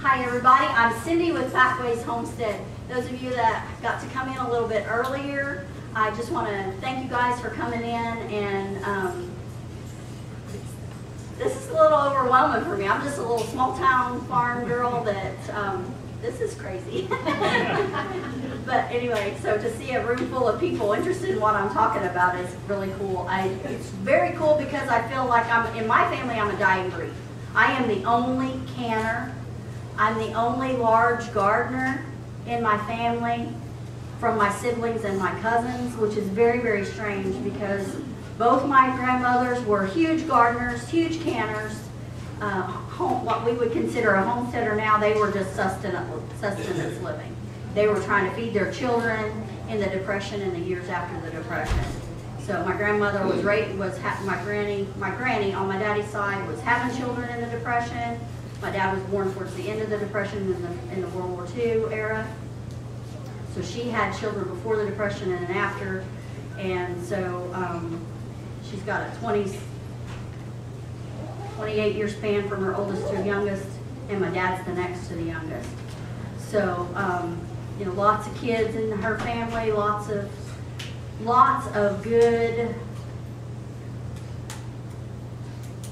Hi everybody, I'm Cindy with Pathways Homestead. Those of you that got to come in a little bit earlier, I just want to thank you guys for coming in, and this is a little overwhelming for me. I'm just a little small town farm girl that, this is crazy. But anyway, so to see a room full of people interested in what I'm talking about is really cool. It's very cool because I feel like in my family, I'm a dying breed. I am the only canner. I'm the only large gardener in my family from my siblings and my cousins, which is very, very strange because both my grandmothers were huge gardeners, huge canners, what we would consider a homesteader now. They were just sustenance living. They were trying to feed their children in the Depression and the years after the Depression. So my grandmother my granny on my daddy's side was having children in the Depression. My dad was born towards the end of the Depression in the World War II era. So she had children before the Depression and after. And so she's got a 28-year span from her oldest to youngest, and my dad's the next to the youngest. So, you know, lots of kids in her family, lots of good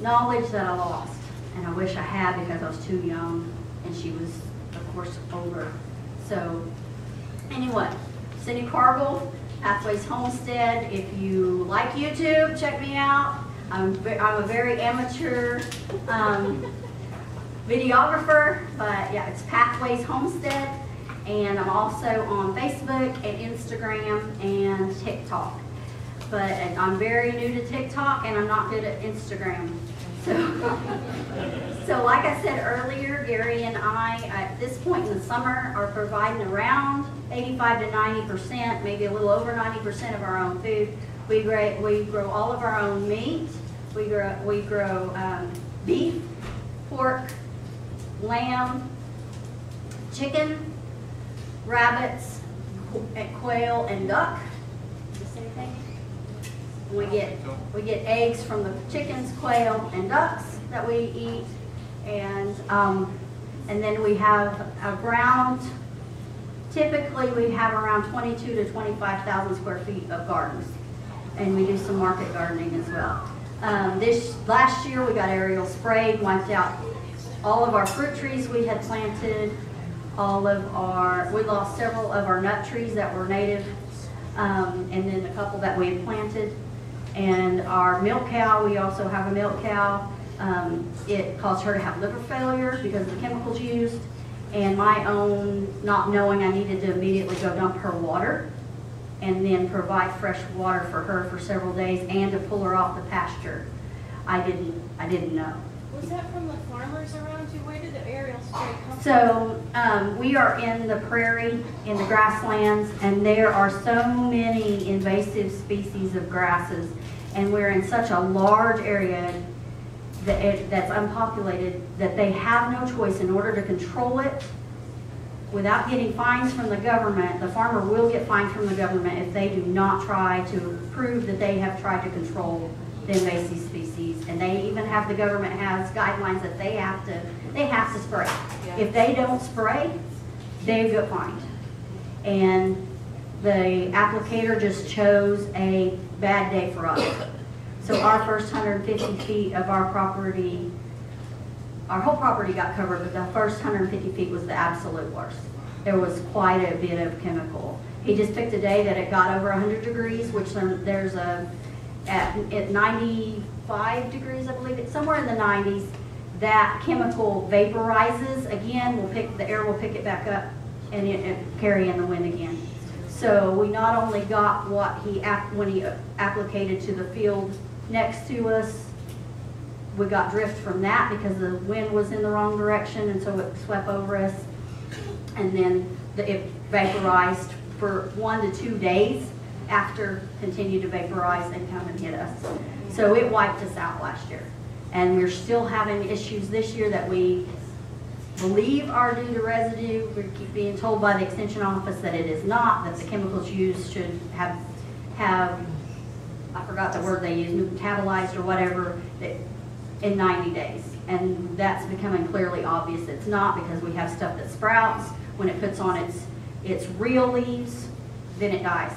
knowledge that I lost. And I wish I had because I was too young, and she was, of course, older. So, anyway, Cindy Cargill, Pathways Homestead. If you like YouTube, check me out. I'm a very amateur videographer, but yeah, it's Pathways Homestead. And I'm also on Facebook and Instagram and TikTok. But I'm very new to TikTok, and I'm not good at Instagram. So like I said earlier, Gary and I, at this point in the summer, are providing around 85 to 90%, maybe a little over 90% of our own food. We grow all of our own meat. We grow beef, pork, lamb, chicken, rabbits, quail, and duck. Miss anything? We get eggs from the chickens, quail, and ducks that we eat, and then we have around. Typically, we have around 22 to 25,000 square feet of gardens, and we do some market gardening as well. Last year, we got aerial sprayed, wiped out all of our fruit trees we had planted. We lost several of our nut trees that were native, and then a couple that we had planted. And our milk cow, we also have a milk cow. It caused her to have liver failure because of the chemicals used. And my own, not knowing I needed to immediately go dump her water and then provide fresh water for her for several days and to pull her off the pasture. I didn't know. Was that from the farmers around you? Where did the aerial spray come from? So we are in the prairie, in the grasslands, and there are so many invasive species of grasses, and we're in such a large area that's unpopulated that they have no choice in order to control it. Without getting fines from the government, the farmer will get fined from the government if they do not try to prove that they have tried to control the invasive species. And the government has guidelines that they have to spray. Yeah. If they don't spray, they get fined. And the applicator just chose a bad day for us. So our first 150 feet of our property, our whole property got covered, but the first 150 feet was the absolute worst. There was quite a bit of chemical. He just picked a day that it got over 100 degrees, which there's at 95 degrees, I believe, it's somewhere in the 90s, that chemical vaporizes again. The air will pick it back up and it carry in the wind again. So we not only got what when he applicated to the field next to us, we got drift from that because the wind was in the wrong direction, and so it swept over us. And then it vaporized for 1 to 2 days after, continued to vaporize and come and hit us. So it wiped us out last year. And we're still having issues this year that we believe are due to residue. We keep being told by the extension office that it is not, that the chemicals used should have I forgot the word they used, metabolized or whatever. in 90 days. And that's becoming clearly obvious. It's not, because we have stuff that sprouts. When it puts on its real leaves, then it dies.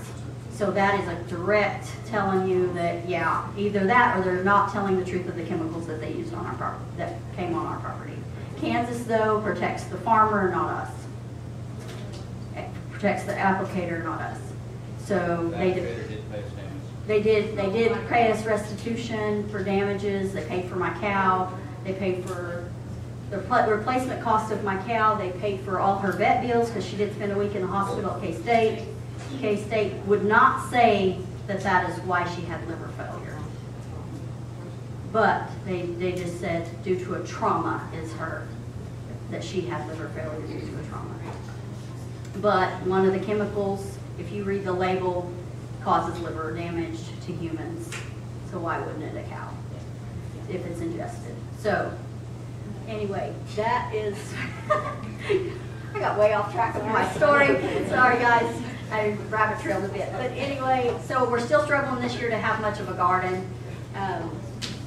So that is a direct telling you that, yeah, either that or they're not telling the truth of the chemicals that they used on our property, that came on our property. Kansas, though, protects the farmer, not us. It protects the applicator, not us. So they did pay us restitution for damages. They paid for my cow. They paid for the replacement cost of my cow. They paid for all her vet bills because she did spend a week in the hospital at K-State. K-State would not say that that is why she had liver failure. But they just said due to a trauma is that she had liver failure due to a trauma. But one of the chemicals, if you read the label, causes liver damage to humans. So why wouldn't it a cow if it's ingested? So anyway, that is, I got way off track of my story. Sorry guys, I rabbit trailed a bit. But anyway, so we're still struggling this year to have much of a garden.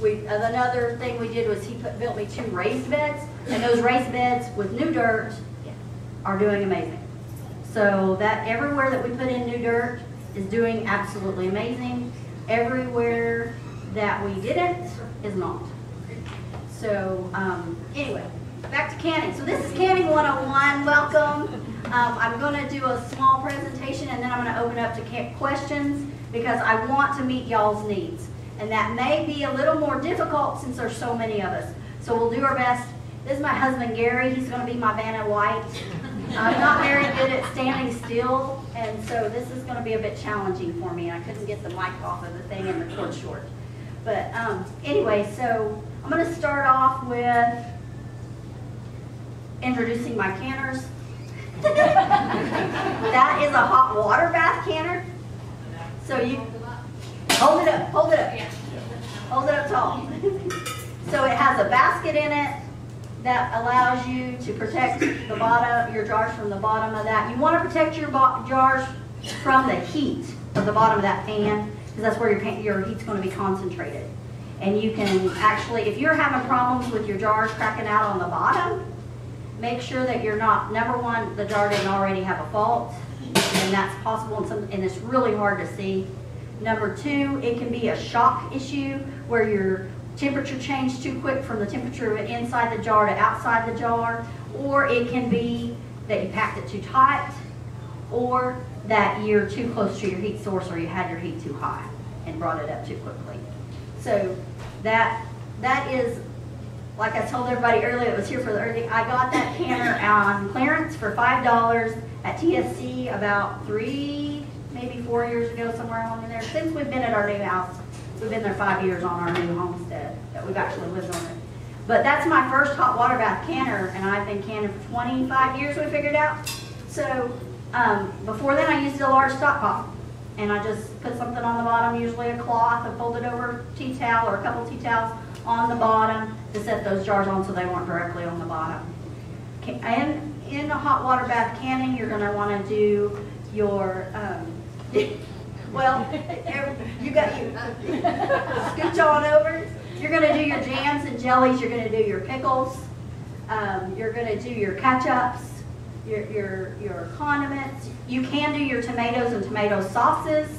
Another thing we did was he built me 2 raised beds, and those raised beds with new dirt are doing amazing. So that everywhere that we put in new dirt is doing absolutely amazing. Everywhere that we didn't is not. So anyway, back to canning. So this is Canning 101. Welcome. I'm going to do a small presentation, and then I'm going to open up to questions because I want to meet y'all's needs. And that may be a little more difficult since there's so many of us. So we'll do our best. This is my husband, Gary. He's going to be my Vanna White. I'm not very good at standing still, and so this is going to be a bit challenging for me. I couldn't get the mic off of the thing and the cord short. But anyway, so I'm going to start off with introducing my canners. That is a hot water bath canner. So you hold it up, hold it up. Hold it up tall. So it has a basket in it that allows you to protect the bottom, your jars from the bottom of that. You want to protect your jars from the heat of the bottom of that pan, because that's where your heat's going to be concentrated. And you can actually, if you're having problems with your jars cracking out on the bottom, make sure that you're not, number one, the jar didn't already have a fault, and that's possible, and it's really hard to see. Number two, it can be a shock issue where your temperature changed too quick from the temperature inside the jar to outside the jar, or it can be that you packed it too tight, or that you're too close to your heat source, or you had your heat too high and brought it up too quickly. So that is, like I told everybody earlier, it was here for the early. I got that canner on clearance for $5 at TSC about 3, maybe 4 years ago, somewhere along in there. Since we've been at our new house, we've been there 5 years on our new homestead that we've actually lived on it. But that's my first hot water bath canner, and I've been canning for 25 years, we figured out. So before then I used a large stock pot, and I just put something on the bottom, usually a cloth, and folded over tea towel or a couple tea towels on the bottom to set those jars on so they weren't directly on the bottom. And in a hot water bath canning, you're going to want to do your, well, you scooch on over. You're going to do your jams and jellies. You're going to do your pickles. You're going to do your ketchups, your condiments. You can do your tomatoes and tomato sauces.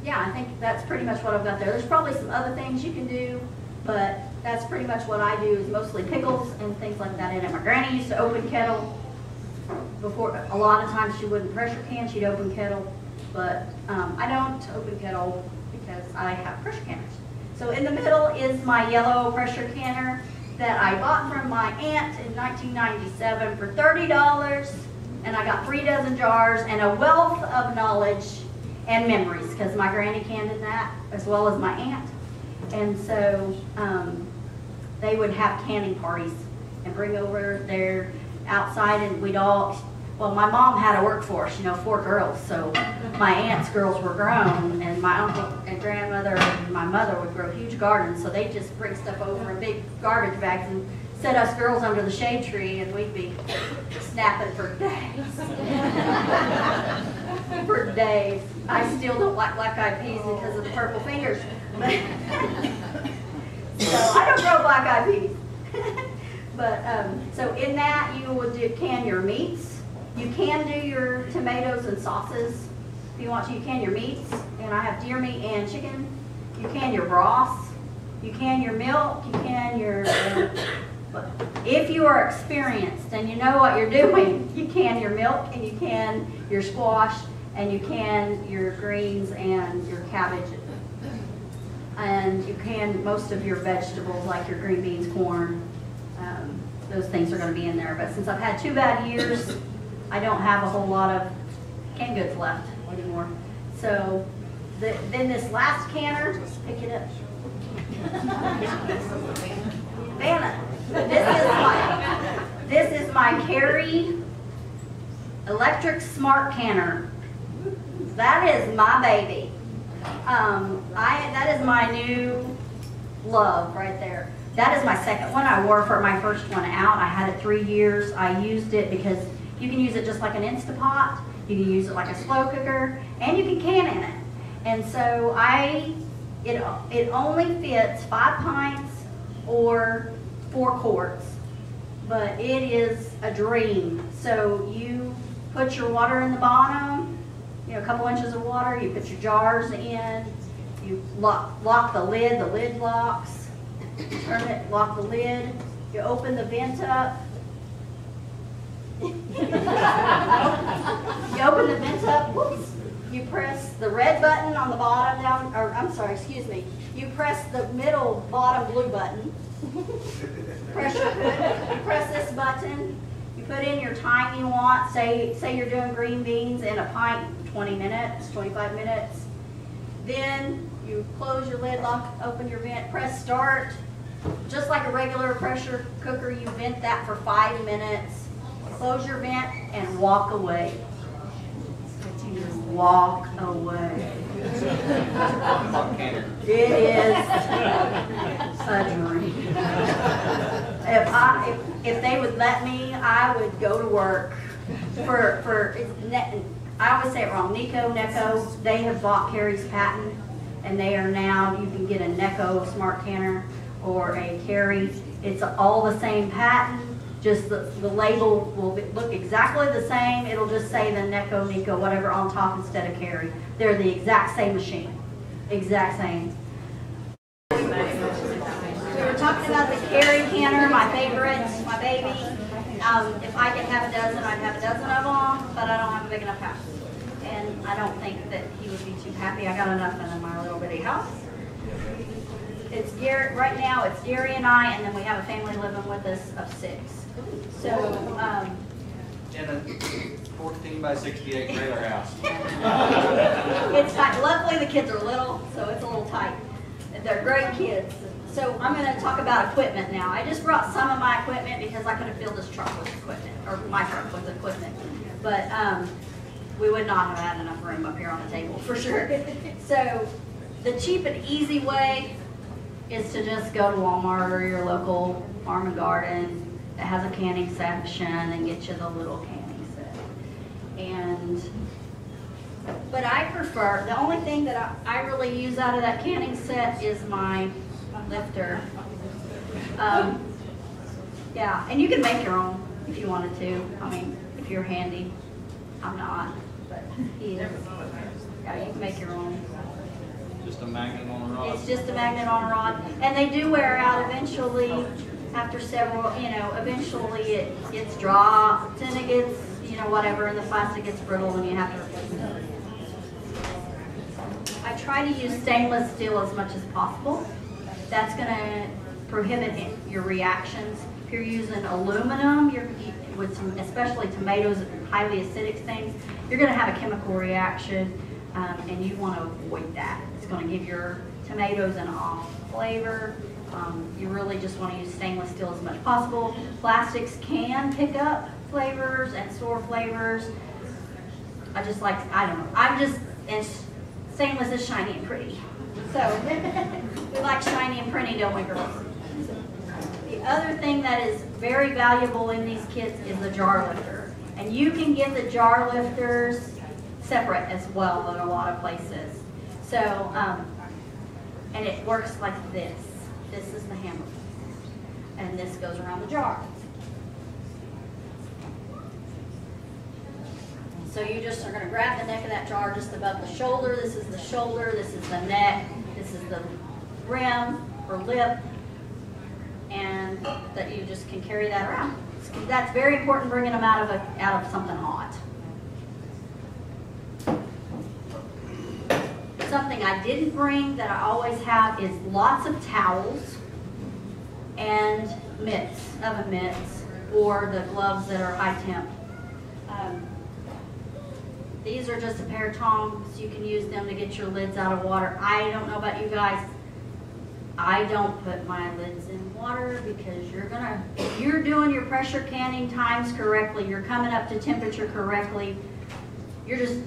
Yeah, I think that's pretty much what I've got there. There's probably some other things you can do, but that's pretty much what I do, is mostly pickles and things like that in it. My granny used to open kettle. Before, a lot of times she wouldn't pressure can, she'd open kettle, but I don't open kettle because I have pressure canners. So in the middle is my yellow pressure canner that I bought from my aunt in 1997 for $30, and I got 3 dozen jars and a wealth of knowledge and memories, because my granny canned in that as well as my aunt. And so they would have canning parties and bring over their outside, and we'd all, well, my mom had a workforce, 4 girls, so my aunt's girls were grown, and my uncle and grandmother and my mother would grow huge gardens, so they'd just bring stuff over in big garbage bags and set us girls under the shade tree and we'd be snapping for days. For days. I still don't like black-eyed peas because of the purple fingers. So I don't grow black-eyed peas. But so in that you would can your meats. You can do your tomatoes and sauces if you want to. You can your meats, and I have deer meat and chicken. You can your broths. You can your milk. You can your. If you are experienced and you know what you're doing, you can your milk and you can your squash and you can your greens and your cabbage. And you can most of your vegetables like your green beans, corn. Those things are going to be in there. But since I've had 2 bad years, I don't have a whole lot of canned goods left anymore. So then this last canner, pick it up. Vanna, this is my Carry electric smart canner. That is my baby. That is my new love right there. That is my second one. I wore for my first one out. I had it 3 years. I used it because you can use it just like an Instapot. You can use it like a slow cooker, and you can can in it. And so it only fits 5 pints or 4 quarts, but it is a dream. So you put your water in the bottom, a couple inches of water. You put your jars in. You lock the lid locks. Turn it, lock the lid. You open the vent up. You open the vent up. Whoops. You press the red button on the bottom down, or I'm sorry, excuse me. You press the middle bottom blue button. Press your hood. You press this button. You put in your time you want. Say you're doing green beans in a pint, 20 minutes, 25 minutes. Then you close your lid, open your vent, press start. Just like a regular pressure cooker, you vent that for 5 minutes. Close your vent and walk away. Walk away. It is a dream. If they would let me, I would go to work I always say it wrong. Necco, they have bought Carrie's patent, and they are now, you can get a Necco smart canner or a Carrie. It's all the same patent. Just the label will look exactly the same. It'll just say the Necco, whatever on top instead of Carrie. They're the exact same machine. Exact same. We were talking about the Carrie canner, my favorite, my baby. If I could have a dozen, I'd have a dozen of them, but I don't have a big enough house. And I don't think that he would be too happy. I got enough in my little bitty house. It's Gary, right now it's Gary and I, and then we have a family living with us of 6. So, in a 14 by 68 trailer house. It's tight. Luckily the kids are little, so it's a little tight. They're great kids. So I'm going to talk about equipment now. I just brought some of my equipment because I couldn't fill this truck with equipment, or my truck with equipment. But we would not have had enough room up here on the table for sure. So the cheap and easy way is to just go to Walmart or your local farm and garden that has a canning section and get you the little canning set. But I prefer, the only thing that I really use out of that canning set is my lifter. Yeah, and you can make your own if you wanted to. I mean, if you're handy. I'm not, but he is. Yeah, you can make your own. Just a magnet on a rod? It's just a magnet on a rod. And they do wear out eventually after several, eventually it gets dropped and it gets, whatever, and the plastic gets brittle and you have to replace it. I try to use stainless steel as much as possible. That's going to prohibit your reactions. If you're using aluminum, with some, especially tomatoes, highly acidic things, you're going to have a chemical reaction, and you want to avoid that. It's going to give your tomatoes an off flavor. You really just want to use stainless steel as much as possible. Plastics can pick up flavors and store flavors. I don't know. And stainless is shiny and pretty. So we like shiny and pretty, don't we, girls? other thing that is very valuable in these kits is the jar lifter. And you can get the jar lifters separate as well in a lot of places. So, and it works like this. This is the handle. And this goes around the jar. So you just are going to grab the neck of that jar just above the shoulder. This is the shoulder, this is the neck, this is the rim or lip, and that you just can carry that around. That's very important, bringing them out of something hot. Something I didn't bring that I always have is lots of towels and mitts, oven mitts, or the gloves that are high temp. These are just a pair of tongs. You can use them to get your lids out of water. I don't know about you guys. I don't put my lids in water because if you're doing your pressure canning times correctly, you're coming up to temperature correctly, you're just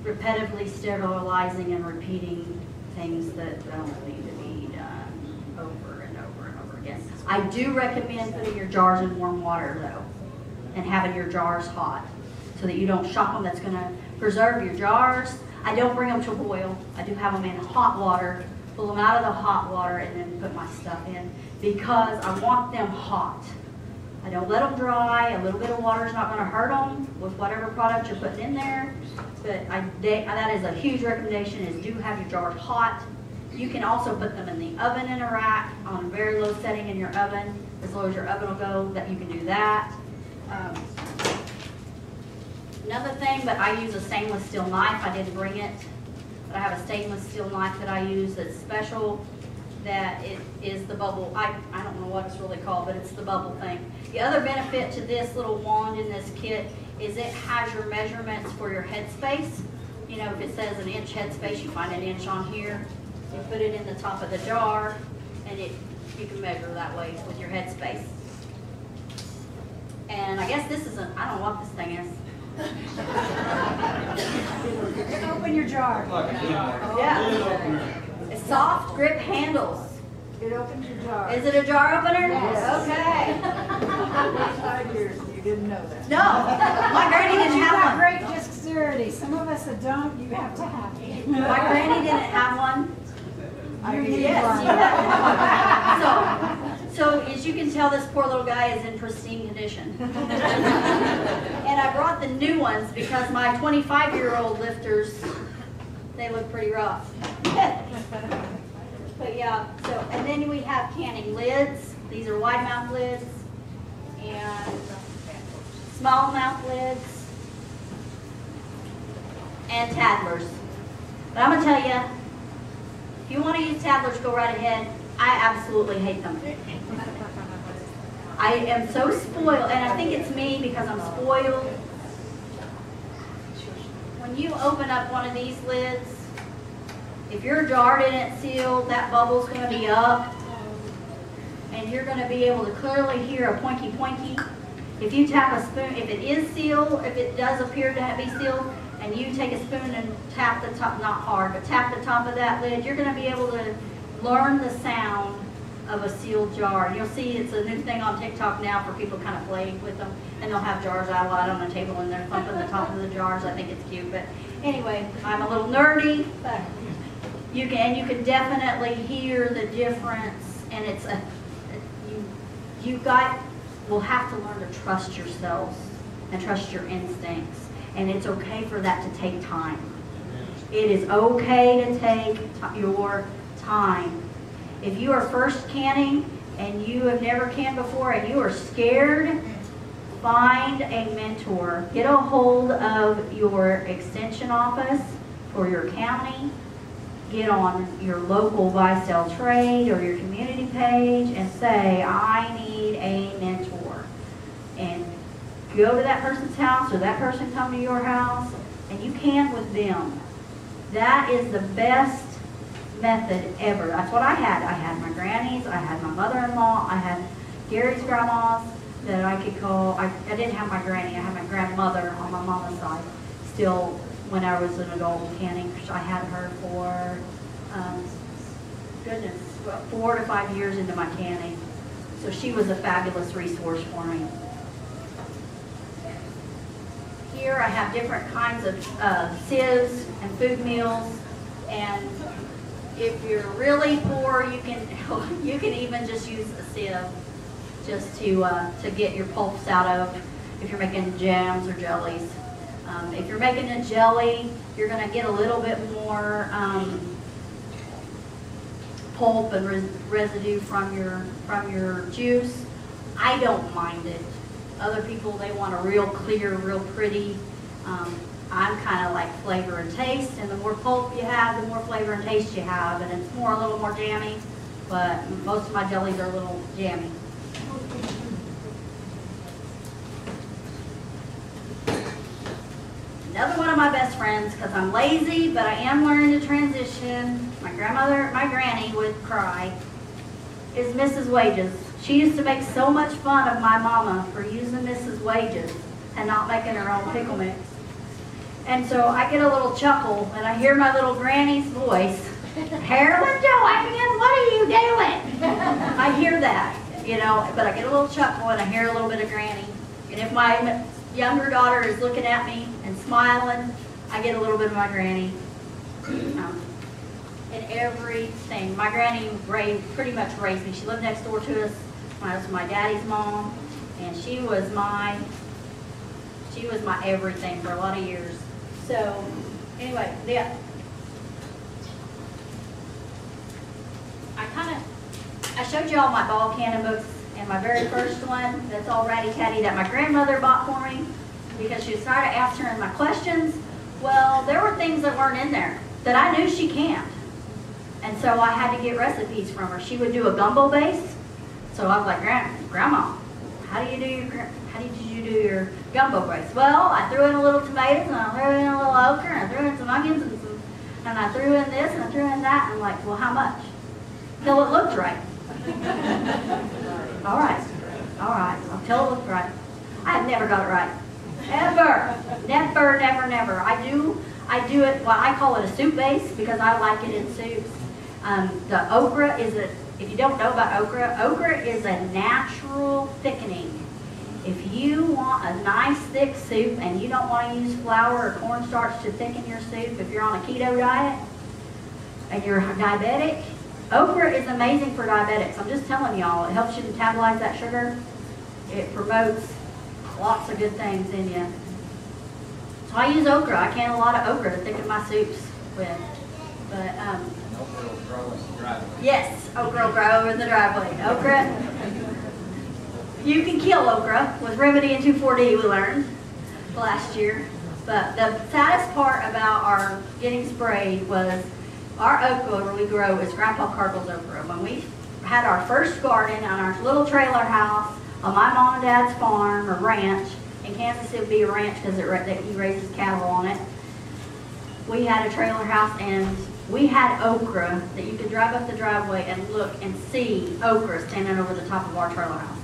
repetitively sterilizing and repeating things that don't need to be done over and over and over again. I do recommend putting your jars in warm water though, and having your jars hot so that you don't shock them. That's going to preserve your jars. I don't bring them to boil. I do have them in hot water, pull them out of the hot water, and then put my stuff in because I want them hot. I don't let them dry. A little bit of water is not going to hurt them with whatever product you're putting in there. But that is a huge recommendation, is do have your jars hot. You can also put them in the oven in a rack on a very low setting in your oven. As low as your oven will go, that you can do that. Another thing, but I use a stainless steel knife. I didn't bring it, but I have a stainless steel knife that I use that's special, that it is the bubble. I don't know what it's really called, but it's the bubble thing. The other benefit to this little wand in this kit is it has your measurements for your headspace. You know, if it says an inch headspace, you find an inch on here. You put it in the top of the jar, and you can measure that way with your headspace. And I guess this is I don't know what this thing is. Open your jar. Yeah. It's soft grip handles. It opens your jar. Is it a jar opener? Yes. Okay. 5 years, you didn't know that. No, my granny didn't You got have one. great dexterity. Some of us that don't, you have to have it. My granny didn't have one. I need Yes, one. you have one. So as you can tell, this poor little guy is in pristine condition. And I brought the new ones because my 25-year-old lifters, they look pretty rough. But yeah, and then we have canning lids. These are wide mouth lids and small mouth lids and tattlers. But I'm gonna tell you, if you want to use tattlers, go right ahead. I absolutely hate them. I am so spoiled, and I think it's me because I'm spoiled. When you open up one of these lids, if you're jarred in it sealed, that bubble's going to be up, and you're going to be able to clearly hear a poinky poinky. If you tap a spoon, if it is sealed, if it does appear to be sealed, and you take a spoon and tap the top, not hard, but tap the top of that lid, you're going to be able to learn the sound of a sealed jar. And you'll see it's a new thing on TikTok now for people kind of playing with them, and they'll have jars out on the table and they're thumping the top of the jars. I think it's cute, but anyway, I'm a little nerdy, but you can definitely hear the difference, and you will have to learn to trust yourselves and trust your instincts, and it's okay for that to take time. It is okay to take your time. If you are first canning and you have never canned before and you are scared, find a mentor. Get a hold of your extension office for your county. Get on your local buy-sell trade or your community page and say, I need a mentor. And go to that person's house or that person come to your house and you can with them. That is the best method ever. That's what I had. I had my grannies, I had my mother-in-law, I had Gary's grandmas that I could call. I didn't have my granny, I had my grandmother on my mama's side. Still, when I was an adult canning, I had her for, goodness, 4 to 5 years into my canning. So she was a fabulous resource for me. Here I have different kinds of sieves and food meals, and if you're really poor, you can even just use a sieve just to get your pulps out of if you're making jams or jellies. If you're making a jelly, you're going to get a little bit more pulp and residue from your juice. I don't mind it. Other people, they want a real clear, real pretty. I'm kind of like flavor and taste, and the more pulp you have, the more flavor and taste you have, and it's a little more jammy, but most of my jellies are a little jammy. Another one of my best friends, because I'm lazy, but I am learning to transition. My granny would cry, is Mrs. Wages. She used to make so much fun of my mama for using Mrs. Wages and not making her own pickle mix. And so I get a little chuckle, and I hear my little granny's voice, Carolyn Joanne, what are you doing? I hear that, you know, but I get a little chuckle, and I hear a little bit of granny. And if my younger daughter is looking at me and smiling, I get a little bit of my granny. And everything. My granny pretty much raised me. She lived next door to us. I was my daddy's mom, and she was my everything for a lot of years. So anyway, yeah. I showed you all my ball cannon books, and my very first one that's all ratty-tatty that my grandmother bought for me because she was tired of answering my questions. Well, there were things that weren't in there that I knew she can't. And so I had to get recipes from her. She would do a gumbo base. So I was like, Grandma, how did you do your gumbo base? Well, I threw in a little tomatoes, and I threw in a little okra, and I threw in some onions, and I threw in this, and I threw in that. And I'm like, well, how much? Till it looked right. All right, until it looked right. I have never got it right. Ever. Never. I do it, well, I call it a soup base because I like it in soups. The okra if you don't know about okra is a natural thickening. If you want a nice thick soup and you don't want to use flour or cornstarch to thicken your soup, if you're on a keto diet and you're diabetic, okra is amazing for diabetics. I'm just telling y'all, it helps you metabolize that sugar. It promotes lots of good things in you. So I use okra. I can a lot of okra to thicken my soups with. But Okra will grow in the driveway. yes, okra will grow in the driveway. Okra, you can kill okra with Remedy and 2,4-D, we learned last year. But the saddest part about our getting sprayed was our okra we grow is Grandpa Cargill's okra. When we had our first garden on our little trailer house on my mom and dad's farm or ranch, in Kansas it would be a ranch because he raises cattle on it. We had a trailer house, and we had okra that you could drive up the driveway and look and see okra standing over the top of our trailer house.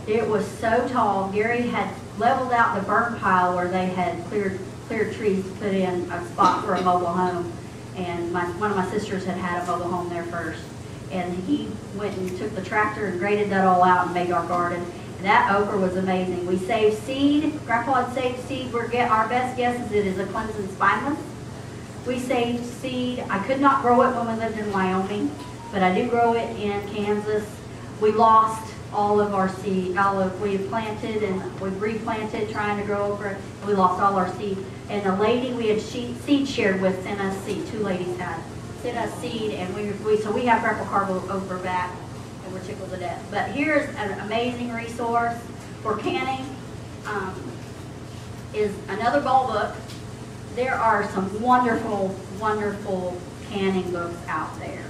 It was so tall. Gary had leveled out the burn pile where they had cleared trees to put in a spot for a mobile home. And one of my sisters had a mobile home there first. And he went and took the tractor and graded that all out and made our garden. And that okra was amazing. We saved seed. Grandpa had saved seed. Our best guess is it is a Clemson spineless. We saved seed. I could not grow it when we lived in Wyoming, but I do grow it in Kansas. We lost all of our seed. We planted and we replanted trying to grow okra. We lost all our seed. And the lady we had seed shared with sent us seed. Two ladies sent us seed, and so we have Grandpa Cargill okra back, and we're tickled to death. But here's an amazing resource for canning. Is another ball book. There are some wonderful, wonderful canning books out there.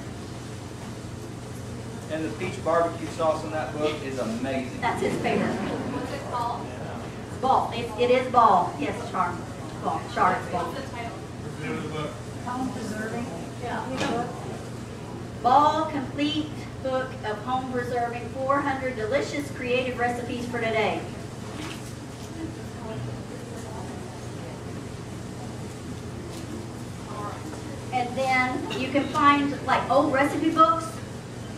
And the peach barbecue sauce in that book is amazing. That's his favorite. What's it called? Ball. It is ball. Yes, Char. Ball. Char is ball. What's the title? Home preserving. Yeah. Ball Complete Book of Home Preserving 400 Delicious Creative Recipes for Today. And then you can find like old recipe books.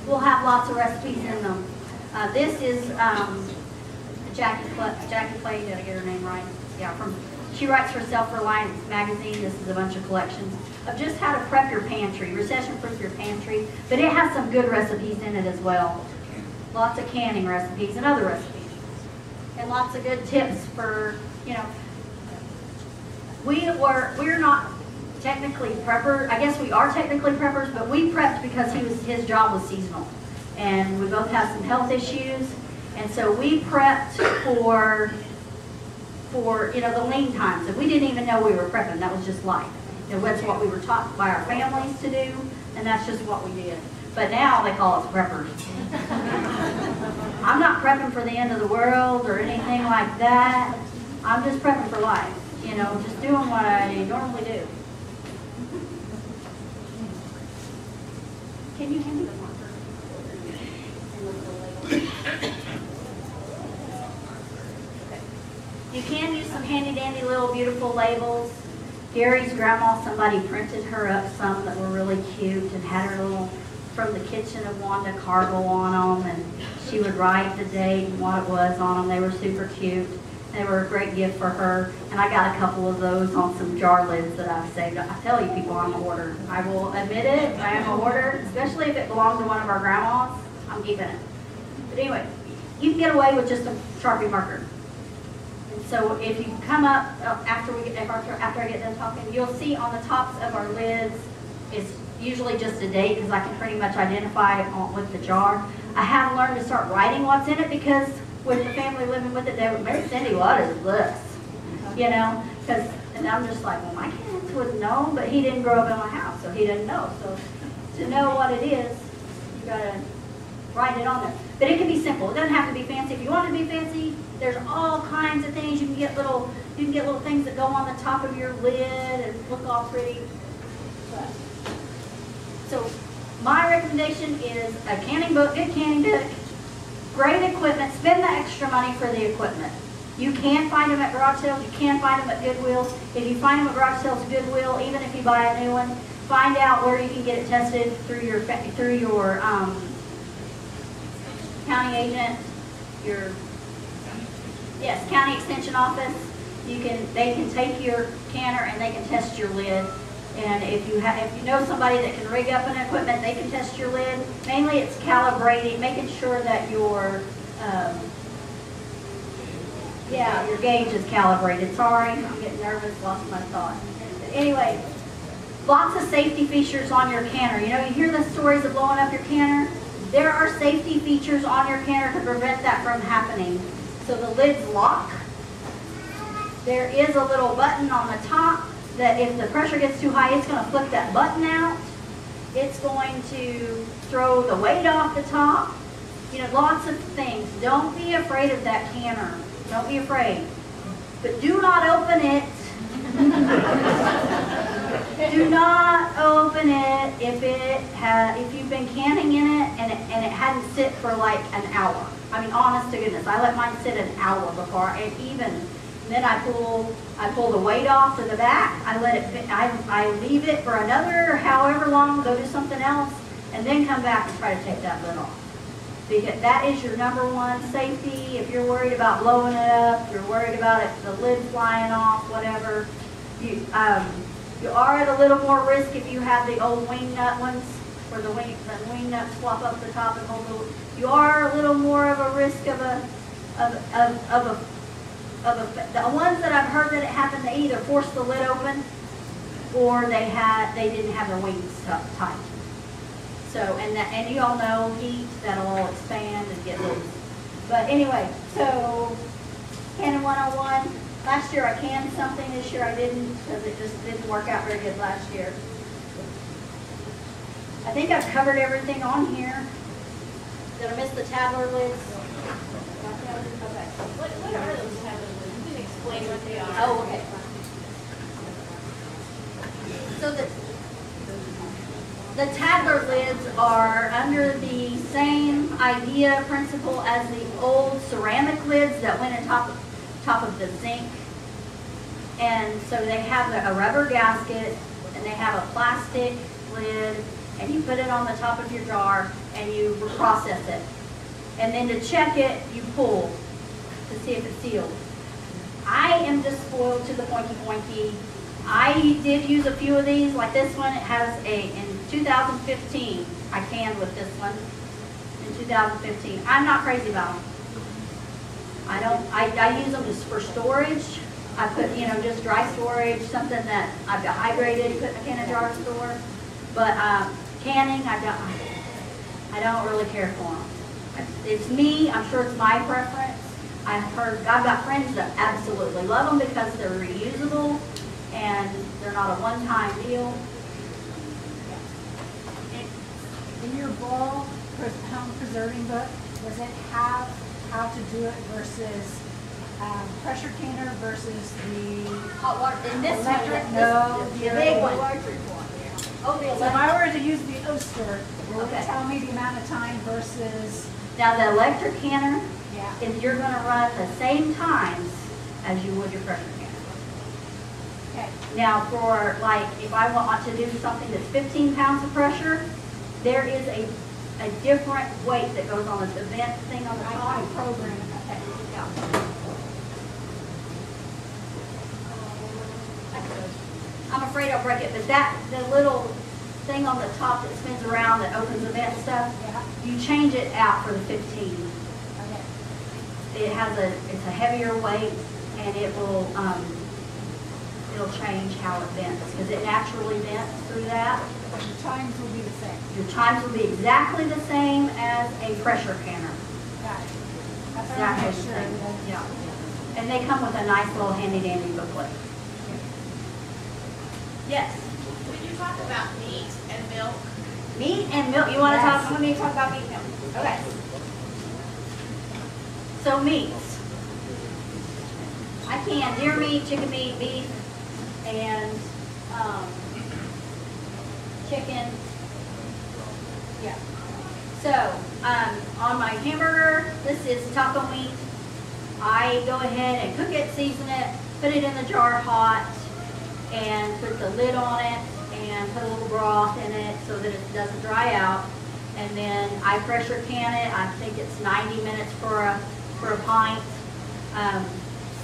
We'll have lots of recipes in them. This is Jackie Clay, did I get her name right? Yeah, she writes for Self-Reliance magazine. This is a bunch of collections of just how to prep your pantry, recession-proof your pantry. But it has some good recipes in it as well. Lots of canning recipes and other recipes. And lots of good tips for, you know, we're not technically preppers. I guess we are technically preppers, but we prepped because his job was seasonal. And we both have some health issues. And so we prepped for you know, the lean times. And we didn't even know we were prepping. That was just life. You know, that's what we were taught by our families to do, and that's just what we did. But now they call us preppers. I'm not prepping for the end of the world or anything like that. I'm just prepping for life. You know, just doing what I normally do. Can you hand me the marker? You can use some handy dandy little beautiful labels. Gary's grandma, somebody printed her up some that were really cute and had her little From the Kitchen of Wanda cargo on them, and she would write the date and what it was on them. They were super cute. They were a great gift for her, and I got a couple of those on some jar lids that I've saved. I tell you people, I'm a hoarder. I will admit it, I am a hoarder, especially if it belonged to one of our grandmas. I'm keeping it. But anyway, you can get away with just a Sharpie marker. And so if you come up after I get done talking, you'll see on the tops of our lids, it's usually just a date because I can pretty much identify it with the jar. I have learned to start writing what's in it because with the family living with it, they would, Mary Cindy, what is this? You know, and I'm just like, well, my kids would know, but he didn't grow up in my house, so he didn't know. So to know what it is, you gotta write it on there. But it can be simple. It doesn't have to be fancy. If you want to be fancy, there's all kinds of things. You can get little things that go on the top of your lid and look all pretty. But, so my recommendation is a canning book, good canning book, great equipment. Spend the extra money for the equipment. You can find them at garage sales. You can find them at Goodwill. If you find them at garage sales, Goodwill, even if you buy a new one, find out where you can get it tested through your county agent, county extension office. They can take your canner and they can test your lid. And if you know somebody that can rig up an equipment, they can test your lid. Mainly it's calibrating, making sure that your gauge is calibrated. Sorry, I'm getting nervous, lost my thought. But anyway, lots of safety features on your canner. You know, you hear the stories of blowing up your canner. There are safety features on your canner to prevent that from happening. So the lid's lock. There is a little button on the top that if the pressure gets too high, it's going to flip that button out. It's going to throw the weight off the top. You know, lots of things. Don't be afraid of that canner. Don't be afraid. But do not open it. Do not open it if you've been canning in it and it hadn't sit for like an hour. I mean, honest to goodness, I let mine sit an hour before then I pull the weight off to the back. I leave it for another however long, go do something else, and then come back and try to take that lid off. Because that is your #1 safety. If you're worried about blowing it up, you're worried about the lid flying off, whatever. You are at a little more risk if you have the old wing nut ones, where the wing nuts flop up the top and hold the. You are a little more of a risk of the ones that I've heard that it happened. They either forced the lid open, or they didn't have their wings tight. So and you all know heat, that'll all expand and get loose. But anyway, so Canning 101. Last year I canned something, this year I didn't because it just didn't work out very good last year. I think I've covered everything on here. Did I miss the tabler lids? Okay. What are those tablet lids? You can explain what they are. Oh, okay. So the tabler lids are under the same idea, principle as the old ceramic lids that went on top of the zinc. And so they have a rubber gasket and they have a plastic lid, and you put it on the top of your jar and you process it. And then to check it, you pull to see if it's sealed. I am just spoiled to the pointy. I did use a few of these, like this one. It has in 2015, I canned with this one in 2015. I'm not crazy about them. I use them just for storage. I put, just dry storage, something that I've dehydrated, put in a can of jar store. But canning, I don't really care for them. It's me, I'm sure it's my preference. I've got friends that absolutely love them because they're reusable and they're not a one-time deal. In your ball home preserving book, does it have how to do it versus pressure canner versus the Hot water, in this one, electric? No, the big one. Oh, the So if electric. I were to use the Oster, will Okay. it tell me the amount of time versus, Now the electric canner, yeah, if you're gonna run the same times as you would your pressure canner. okay. Now for like, if I want to do something that's 15 pounds of pressure, there is a different weight that goes on this event thing on the I top. can program it. Okay, yeah. I'm afraid I'll break it, but the little thing on the top that spins around that opens the vent stuff, Yeah, you change it out for the 15. okay. It's a heavier weight, and it'll change how it vents, because it naturally vents through that. But the times will be the same. Your times will be exactly the same as a pressure canner. Got it. That's what I Exactly make the sure same. that. Yeah. And they come with a nice little handy dandy booklet. Yes. When you talk about meat and milk, Meat and milk. You want to Yes. talk? Let me talk about meat and milk. Okay. So meats. I can deer meat, chicken meat, beef, and chicken. Yeah. So on my hamburger, this is taco meat. I go ahead and cook it, season it, put it in the jar hot, and put the lid on it, and put a little broth in it so that it doesn't dry out. And then I pressure can it. I think it's 90 minutes for a pint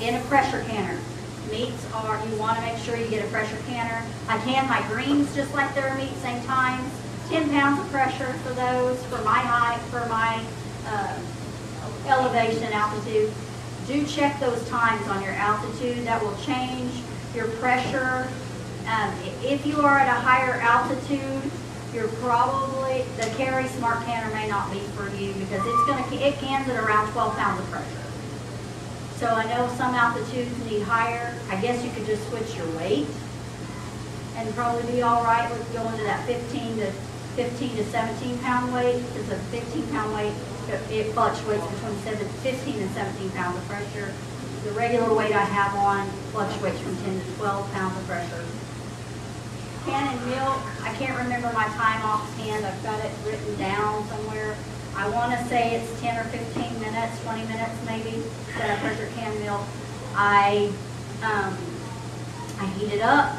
in a pressure canner. Meats you want to make sure you get a pressure canner. I can my greens just like they're meat, same times. 10 pounds of pressure for those, for my height, for my elevation, altitude. Do check those times on your altitude. That will change your pressure. If you are at a higher altitude, the Carry Smart Canner may not be for you because it cans at around 12 pounds of pressure. So I know some altitudes need higher. I guess you could just switch your weight and probably be all right with going to that 15 to 17 pound weight. Because a 15 pound weight, it fluctuates between 15 and 17 pounds of pressure. The regular weight I have on fluctuates from 10 to 12 pounds of pressure. Canning milk, I can't remember my time offhand. I've got it written down somewhere. I want to say it's 10 or 15 minutes, 20 minutes maybe, that I pressure can milk. I heat it up.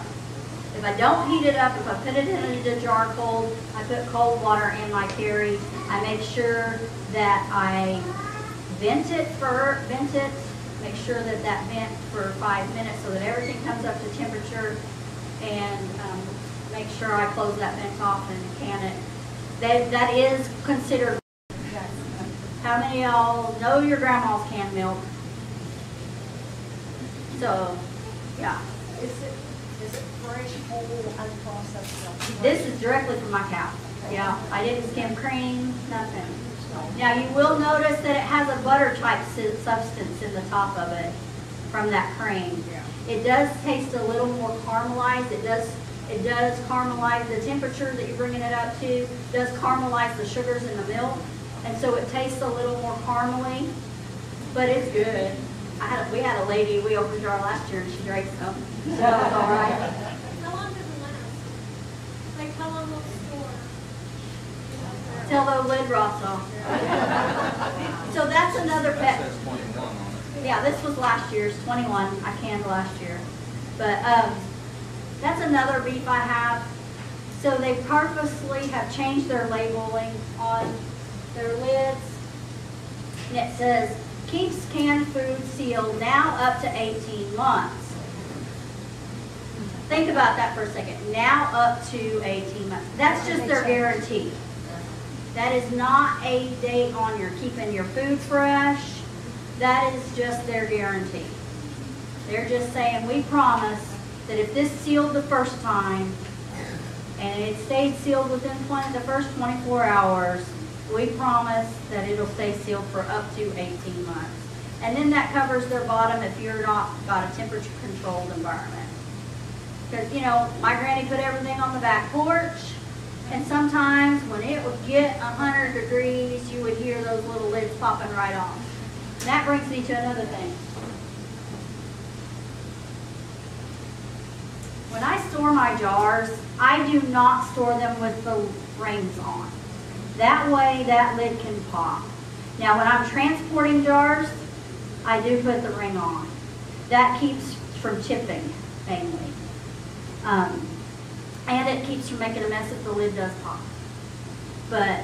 If I don't heat it up, if I put it in a jar cold, I put cold water in my Carry. I make sure that I vent it, make sure that vent for 5 minutes so that everything comes up to temperature, and make sure I close that vent off and can it. That is considered. How many of y'all know your grandma's canned milk? So, yeah. Is it fresh, whole, unprocessed milk? This is directly from my cow. Yeah, I didn't skim cream, nothing. Now you will notice that it has a butter type substance in the top of it from that cream. It does taste a little more caramelized. It does caramelize the temperature that you're bringing it up to. Does caramelize the sugars in the milk, and so it tastes a little more caramely. But it's good. We had a lady. We opened a jar last year, and she drank some. So it was all right. how long does it last? Like how long will it store? Till the lid rots off. So that's another That pet. says 21 on it. Yeah, this was last year's, 21. I canned last year. But that's another beef I have. So they purposely have changed their labeling on their lids And it says, keeps canned food sealed now up to 18 months. Think about that for a second. Now up to 18 months. That's just their guarantee. That is not a date on your keeping your food fresh. That is just their guarantee. They're just saying, we promise that if this sealed the first time and it stayed sealed within the first 24 hours, we promise that it'll stay sealed for up to 18 months. And then that covers their bottom if you're not got a temperature controlled environment. Because, you know, my granny put everything on the back porch, and sometimes when it would get 100 degrees, you would hear those little lids popping right off. And that brings me to another thing. When I store my jars, I do not store them with the rings on. That way that lid can pop. Now when I'm transporting jars, I do put the ring on. That keeps from chipping, mainly. And it keeps from making a mess if the lid does pop. But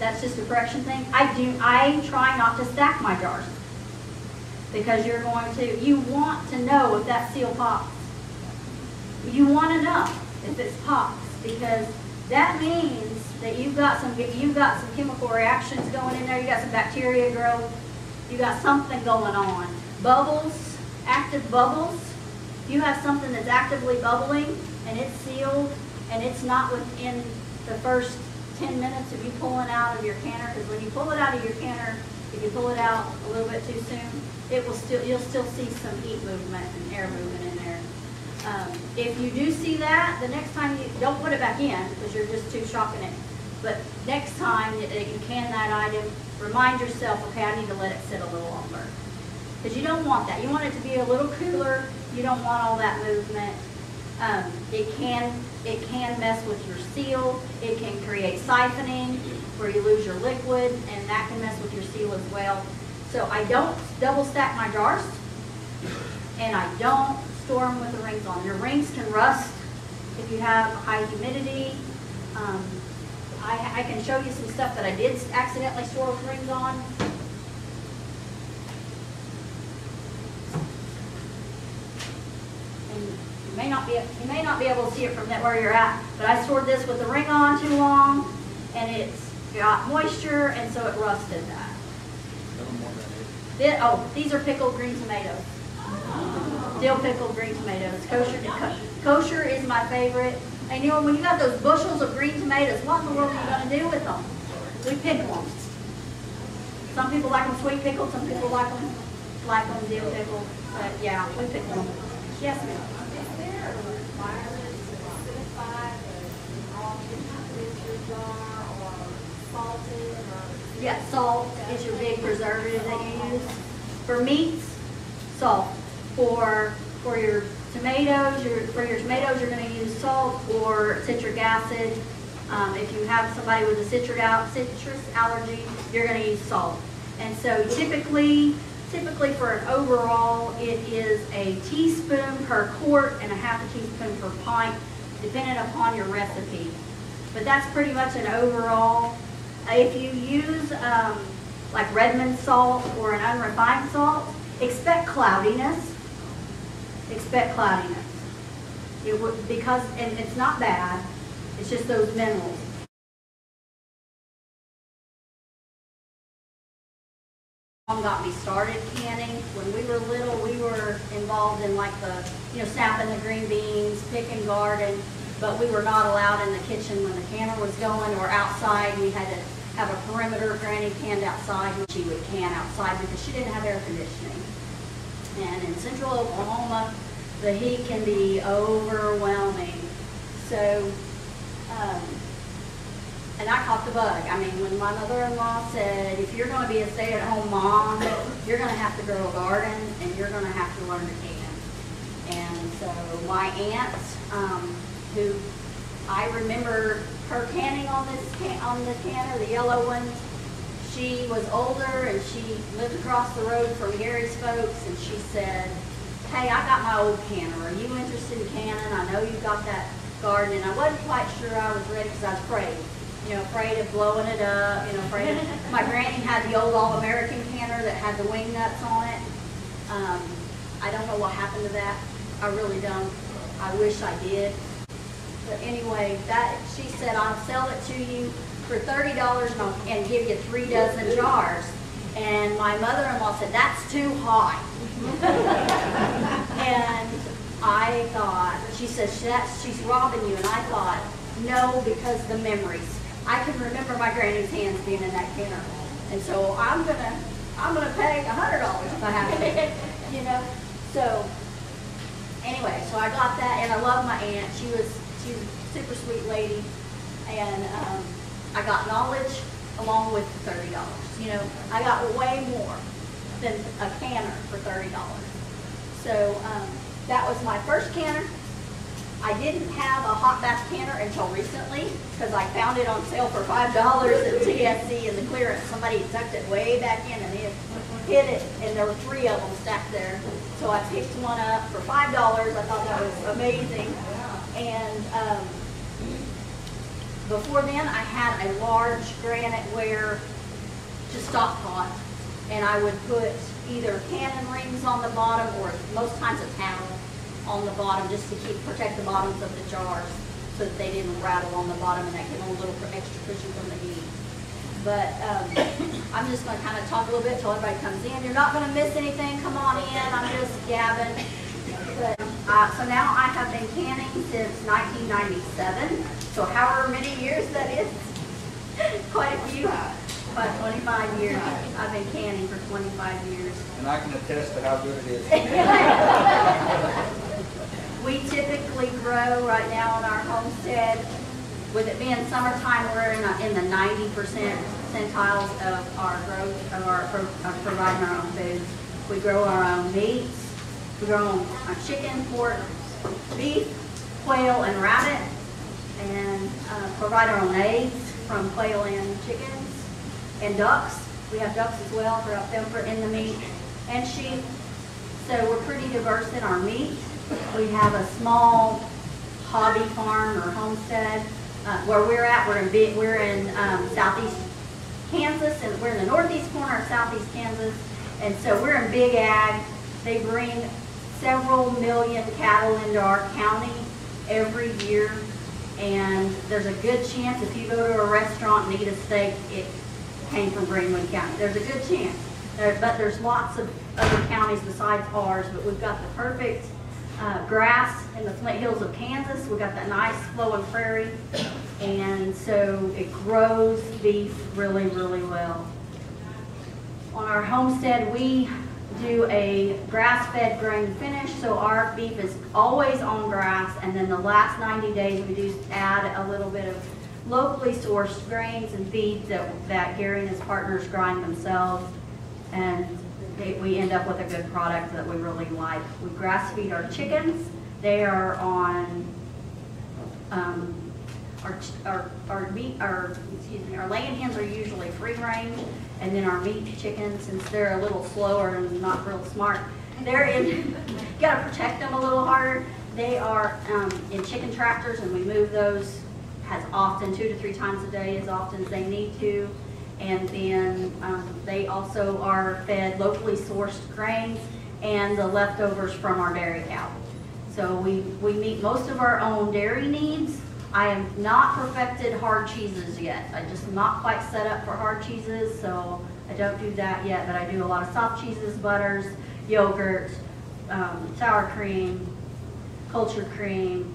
that's just a correction thing. I try not to stack my jars. Because you want to know if that seal pops. You want to know if it pops, because that means that you've got some chemical reactions going in there. You got some bacteria growth. You got something going on. Bubbles, active bubbles. You have something that's actively bubbling and it's sealed and it's not within the first 10 minutes of you pulling out of your canner. Because when you pull it out of your canner, if you pull it out a little bit too soon, you'll still see some heat movement and air movement in there. If you do see that, the next time you don't put it back in because you're just too shocking it. But next time that you can that item, remind yourself, okay, I need to let it sit a little longer. Because you don't want that. You want it to be a little cooler. You don't want all that movement. It can mess with your seal. It can create siphoning where you lose your liquid, and that can mess with your seal as well. So I don't double stack my jars, and I don't store them with the rings on. Your rings can rust if you have high humidity. I can show you some stuff that I did accidentally store with rings on. And you may not be able to see it from where you're at, but I stored this with the ring on too long, and it's got moisture, and so it rusted that. These are pickled green tomatoes. Dill pickled green tomatoes. Kosher is my favorite. And you know, when you got those bushels of green tomatoes, what in the world are you going to do with them? We pickle them. Some people like them sweet pickled, some people like them dill pickled. But yeah, we pickle them. Yes, ma'am. Is there a requirement to certify that all is your jar or salted or? Yeah, salt is your big preservative that you use. For meats, salt. For your tomatoes, you're going to use salt or citric acid. If you have somebody with a citrus allergy, you're going to use salt. And so typically for an overall, it is a teaspoon per quart and a half a teaspoon per pint, depending upon your recipe. But that's pretty much an overall. If you use like Redmond salt or an unrefined salt, expect cloudiness. Expect cloudiness. And it's not bad, it's just those minerals. Mom got me started canning. When we were little, we were involved in like snapping the green beans, picking garden, but we were not allowed in the kitchen when the canner was going or outside. We had to have a perimeter. Granny canned outside, and she would can outside because she didn't have air conditioning. And in central Oklahoma, the heat can be overwhelming. So, and I caught the bug. I mean, when my mother-in-law said, if you're going to be a stay-at-home mom, you're going to have to grow a garden and you're going to have to learn to can. And so my aunt, who I remember her canning on the canner, the yellow one, she was older and she lived across the road from Gary's folks, and she said, hey, I got my old canner. Are you interested in canning? I know you've got that garden. And I wasn't quite sure I was ready because I was afraid. you know, afraid of blowing it up, you know, afraid of, my granny had the old All-American canner that had the wing nuts on it. I don't know what happened to that. I really don't. I wish I did. But anyway, that she said, I'll sell it to you for $30 and give you 3 dozen jars. And my mother-in-law said, that's too high. And I thought, she said, she's robbing you. And I thought, no, because the memories. I can remember my granny's hands being in that canner. And so I'm gonna pay $100 if I have to, you know. So anyway, so I got that, and I love my aunt. She was a super sweet lady, and I got knowledge along with $30. You know, I got way more than a canner for $30. So that was my first canner. I didn't have a hot bath canner until recently because I found it on sale for $5 at TSC in the clearance. Somebody tucked it way back in and hid it, and there were 3 of them stacked there. So I picked one up for $5. I thought that was amazing. And before then, I had a large granite ware to stock pot, and I would put either cannon rings on the bottom or most times a towel on the bottom just to protect the bottoms of the jars so that they didn't rattle on the bottom, and that gave them a little extra cushion from the heat. But I'm just going to kind of talk a little bit until everybody comes in. You're not going to miss anything. Come on in. I'm just gabbing. But, so now I have been canning since 1997. So however many years that is, quite a few. About 25 years. I've been canning for 25 years. And I can attest to how good it is. We typically grow right now on our homestead. With it being summertime, we're in the 90% percentiles of our growth, of providing our own foods. We grow our own meats. We grow our chicken, pork, beef, quail, and rabbit, and provide our own eggs from quail and chickens, and ducks. We have ducks as well, throughout them in the meat, and sheep. So we're pretty diverse in our meat. We have a small hobby farm or homestead. Where we're at, we're in southeast Kansas, and we're in the northeast corner of southeast Kansas, and so we're in big ag. They bring several million cattle into our county every year, and there's a good chance if you go to a restaurant and eat a steak, it came from Greenwood County. There's a good chance, but there's lots of other counties besides ours, but we've got the perfect grass in the Flint Hills of Kansas. We've got that nice flowing prairie, and so it grows beef really, really well. On our homestead, we do a grass-fed grain finish, so our beef is always on grass, and then the last 90 days we do add a little bit of locally sourced grains and feeds that Gary and his partners grind themselves, and we end up with a good product that we really like. We grass feed our chickens. They are on our laying hens are usually free range, and then our meat chickens, since they're a little slower and not real smart, you gotta protect them a little harder. They are in chicken tractors, and we move those as often, 2 to 3 times a day, as often as they need to. And then they also are fed locally sourced grains and the leftovers from our dairy cow. So we meet most of our own dairy needs. I have not perfected hard cheeses yet. I just am not quite set up for hard cheeses, so I don't do that yet, but I do a lot of soft cheeses, butters, yogurt, sour cream, cultured cream.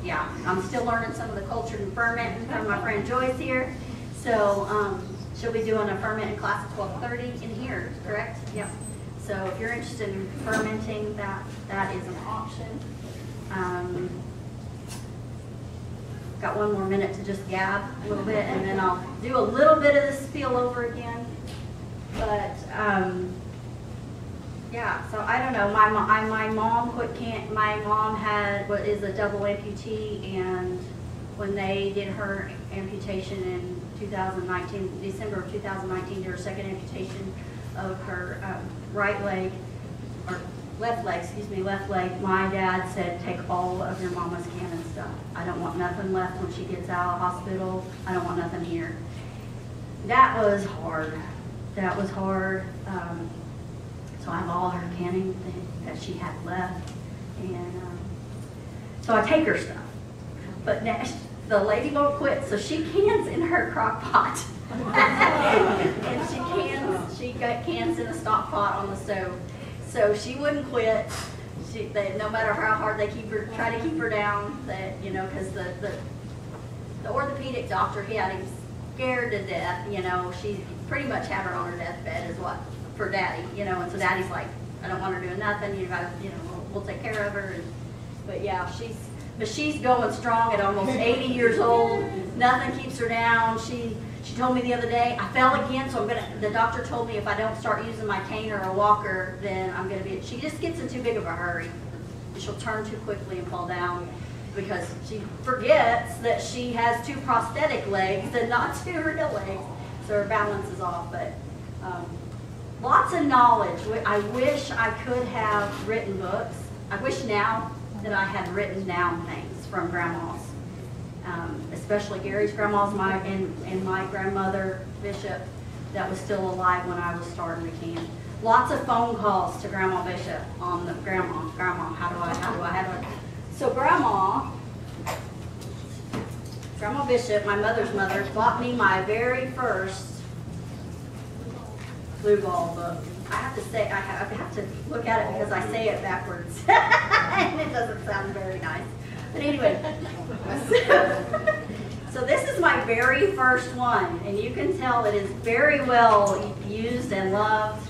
Yeah, I'm still learning some of the cultured and ferment from my friend Joyce here. So she'll be doing a fermenting class at 12:30 in here, correct? Yep. So if you're interested in fermenting, that is an option. Got 1 more minute to just gab a little bit, and then I'll do a little bit of the spiel over again. But yeah, so I don't know. My mom quit can't. My mom is a double amputee, and when they did her amputation in 2019, December of 2019, did her second amputation of her right leg, or left leg, my dad said, take all of your mama's canning stuff. I don't want nothing left when she gets out of the hospital. I don't want nothing here. That was hard. That was hard. So I have all her canning that she had left. And so I take her stuff. But now the lady won't quit, so she cans in her crock pot. And she got cans in a stock pot on the stove. So she wouldn't quit. No matter how hard they try to keep her down, that, you know, because the orthopedic doctor, he had him scared to death. You know, she pretty much had her on her deathbed is what, for Daddy, you know, and so Daddy's like, I don't want her doing nothing, you know, we'll take care of her. But yeah, she's going strong at almost 80 years old. Nothing keeps her down. She told me the other day, I fell again, so the doctor told me if I don't start using my cane or a walker, then I'm gonna be, she just gets in too big of a hurry. She'll turn too quickly and fall down because she forgets that she has 2 prosthetic legs and not 2 real legs. So her balance is off, but lots of knowledge. I wish I could have written books. I wish now that I had written down things from grandmas, especially Gary's grandma's, and my grandmother Bishop, that was still alive when I was starting to can. Lots of phone calls to Grandma Bishop on the grandma, how do I? So Grandma Bishop, my mother's mother, bought me my very first blue ball book. I have to say, I have to look at it because I say it backwards. And it doesn't sound very nice. But anyway, so this is my very first one, and you can tell it is very well used and loved.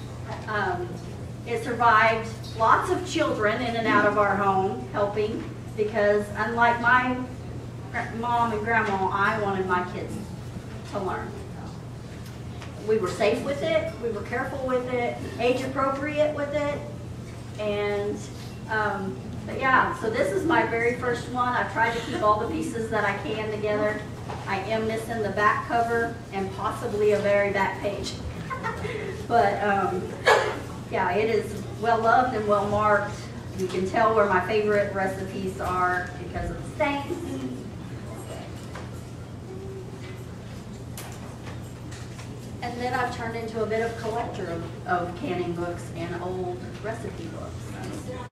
It survived lots of children in and out of our home helping, because unlike my mom and grandma, I wanted my kids to learn. We were safe with it, we were careful with it, age appropriate with it, and but yeah, so this is my very first one. I've tried to keep all the pieces that I can together. I am missing the back cover and possibly a very back page. But yeah, it is well loved and well marked. You can tell where my favorite recipes are because of the stains. And then I've turned into a bit of collector of canning books and old recipe books.